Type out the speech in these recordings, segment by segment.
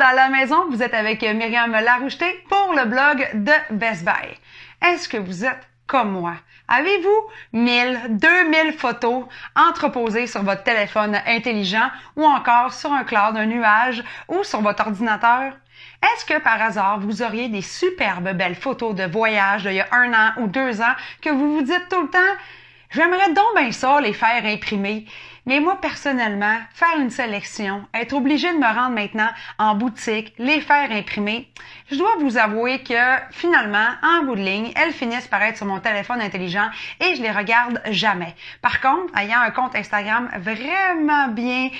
à la maison, vous êtes avec Myriam Laroucheté pour le blog de Best Buy. Est-ce que vous êtes comme moi? Avez-vous 1000, 2000 photos entreposées sur votre téléphone intelligent ou encore sur un cloud, un nuage ou sur votre ordinateur? Est-ce que par hasard, vous auriez des superbes belles photos de voyage d'il y a 1 an ou 2 ans que vous vous dites tout le temps « J'aimerais donc bien ça les faire imprimer ». Mais moi, personnellement, faire une sélection, être obligé de me rendre maintenant en boutique, les faire imprimer, je dois vous avouer que finalement, en bout de ligne, elles finissent par être sur mon téléphone intelligent et je les regarde jamais. Par contre, ayant un compte Instagram vraiment bien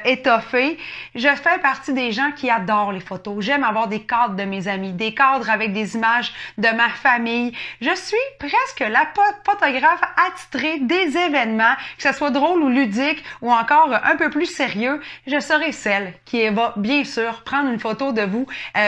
étoffé, je fais partie des gens qui adorent les photos. J'aime avoir des cadres de mes amis, des cadres avec des images de ma famille. Je suis presque la photographe attitrée des événements, que ce soit drôle ou ludique, ou encore un peu plus sérieux, je serai celle qui va bien sûr prendre une photo de vous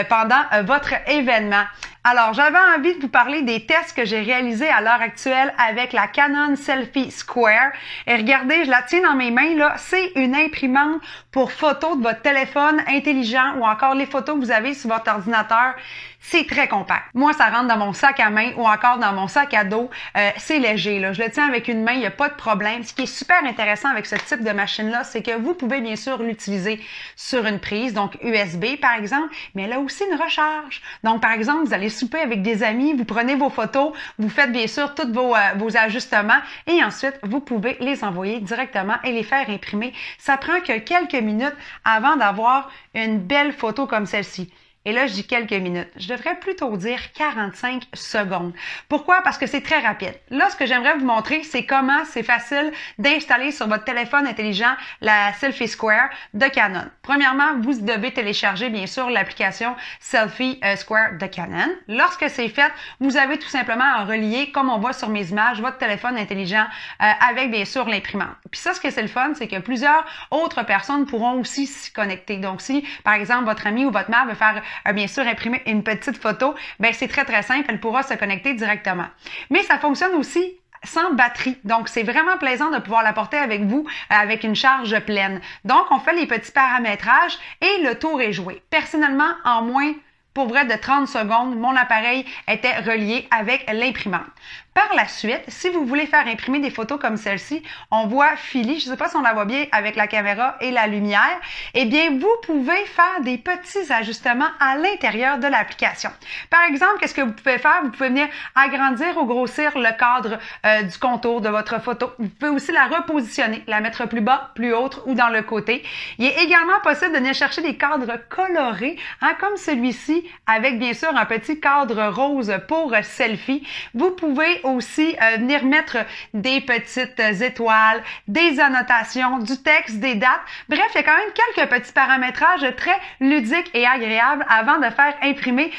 pendant votre événement. Alors, j'avais envie de vous parler des tests que j'ai réalisés à l'heure actuelle avec la Canon Selfie Square. Et regardez, je la tiens dans mes mains, là. C'est une imprimante pour photos de votre téléphone intelligent ou encore les photos que vous avez sur votre ordinateur. C'est très compact. Moi, ça rentre dans mon sac à main ou encore dans mon sac à dos. C'est léger, là. Je le tiens avec une main, il n'y a pas de problème. Ce qui est super intéressant avec ce type de machine-là, c'est que vous pouvez bien sûr l'utiliser sur une prise, donc USB par exemple, mais elle a aussi une recharge. Donc, par exemple, vous allez souper avec des amis, vous prenez vos photos, vous faites bien sûr tous vos ajustements et ensuite, vous pouvez les envoyer directement et les faire imprimer. Ça prend que quelques minutes avant d'avoir une belle photo comme celle-ci. Et là, je dis quelques minutes. Je devrais plutôt dire 45 secondes. Pourquoi? Parce que c'est très rapide. Là, ce que j'aimerais vous montrer, c'est comment c'est facile d'installer sur votre téléphone intelligent la Selfie Square de Canon. Premièrement, vous devez télécharger, bien sûr, l'application Selfie Square de Canon. Lorsque c'est fait, vous avez tout simplement à relier, comme on voit sur mes images, votre téléphone intelligent avec, bien sûr, l'imprimante. Puis ça, ce que c'est le fun, c'est que plusieurs autres personnes pourront aussi s'y connecter. Donc, si, par exemple, votre ami ou votre mère veut faire bien sûr imprimer une petite photo, ben c'est très très simple, elle pourra se connecter directement. Mais ça fonctionne aussi sans batterie. Donc, c'est vraiment plaisant de pouvoir l'apporter avec vous avec une charge pleine. Donc, on fait les petits paramétrages et le tour est joué. Personnellement, en moins pour vrai de 30 secondes, mon appareil était relié avec l'imprimante. Par la suite, si vous voulez faire imprimer des photos comme celle-ci, on voit Philly, je ne sais pas si on la voit bien avec la caméra et la lumière, eh bien, vous pouvez faire des petits ajustements à l'intérieur de l'application. Par exemple, qu'est-ce que vous pouvez faire? Vous pouvez venir agrandir ou grossir le cadre du contour de votre photo. Vous pouvez aussi la repositionner, la mettre plus bas, plus haute ou dans le côté. Il est également possible de venir chercher des cadres colorés, comme celui-ci, avec bien sûr un petit cadre rose pour selfie. Vous pouvez aussi venir mettre des petites étoiles, des annotations, du texte, des dates. Bref, il y a quand même quelques petits paramétrages très ludiques et agréables avant de faire imprimer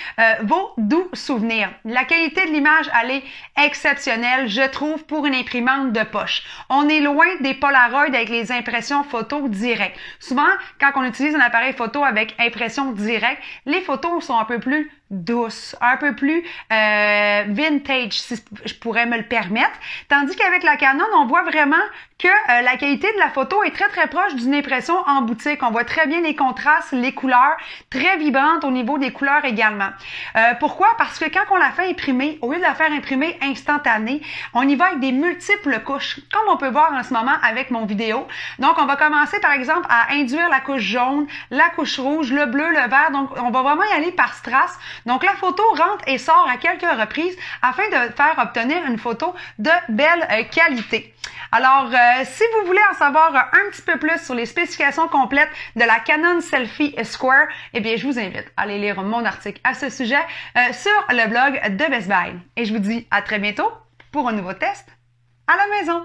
vos doux souvenirs. La qualité de l'image, elle est exceptionnelle, je trouve, pour une imprimante de poche. On est loin des Polaroid avec les impressions photos directes. Souvent, quand on utilise un appareil photo avec impression directe, les photos sont un peu plus douce, un peu plus vintage, si je pourrais me le permettre. Tandis qu'avec la Canon, on voit vraiment que la qualité de la photo est très, très proche d'une impression en boutique. On voit très bien les contrastes, les couleurs, très vibrantes au niveau des couleurs également. Pourquoi? Parce que quand on la fait imprimer, au lieu de la faire imprimer instantanée, on y va avec des multiples couches, comme on peut voir en ce moment avec mon vidéo. Donc, on va commencer, par exemple, à induire la couche jaune, la couche rouge, le bleu, le vert. Donc, on va vraiment y aller par strass. Donc, la photo rentre et sort à quelques reprises afin de faire obtenir une photo de belle qualité. Alors, si vous voulez en savoir un petit peu plus sur les spécifications complètes de la Canon Selfie Square, eh bien, je vous invite à aller lire mon article à ce sujet sur le blog de Best Buy. Et je vous dis à très bientôt pour un nouveau test à la maison.